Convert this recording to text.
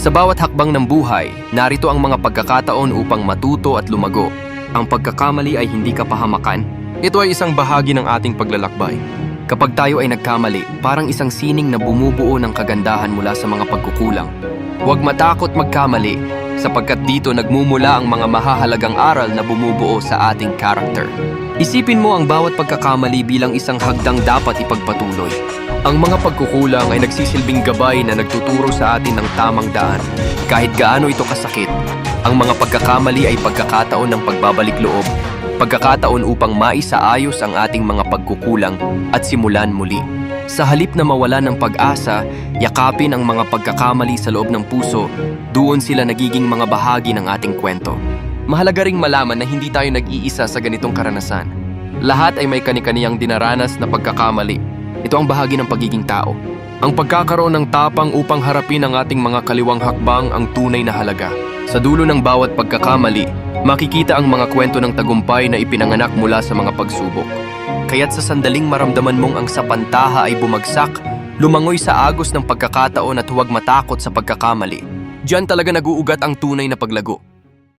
Sa bawat hakbang ng buhay, narito ang mga pagkakataon upang matuto at lumago. Ang pagkakamali ay hindi kapahamakan. Ito ay isang bahagi ng ating paglalakbay. Kapag tayo ay nagkamali, parang isang sining na bumubuo ng kagandahan mula sa mga pagkukulang. Huwag matakot magkamali, sapagkat dito nagmumula ang mga mahahalagang aral na bumubuo sa ating character. Isipin mo ang bawat pagkakamali bilang isang hagdang dapat ipagpatuloy. Ang mga pagkukulang ay nagsisilbing gabay na nagtuturo sa atin ng tamang daan. Kahit gaano ito kasakit, ang mga pagkakamali ay pagkakataon ng pagbabalik loob, pagkakataon upang maisaayos ang ating mga pagkukulang at simulan muli. Sa halip na mawala ng pag-asa, yakapin ang mga pagkakamali sa loob ng puso, doon sila nagiging mga bahagi ng ating kwento. Mahalaga ring malaman na hindi tayo nag-iisa sa ganitong karanasan. Lahat ay may kani-kaniyang dinaranas na pagkakamali. Ito ang bahagi ng pagiging tao. Ang pagkakaroon ng tapang upang harapin ang ating mga kaliwang hakbang ang tunay na halaga. Sa dulo ng bawat pagkakamali, makikita ang mga kwento ng tagumpay na ipinanganak mula sa mga pagsubok. Kaya't sa sandaling maramdaman mong ang sapantaha ay bumagsak, lumangoy sa agos ng pagkakataon at huwag matakot sa pagkakamali. Diyan talaga nag-uugat ang tunay na paglago.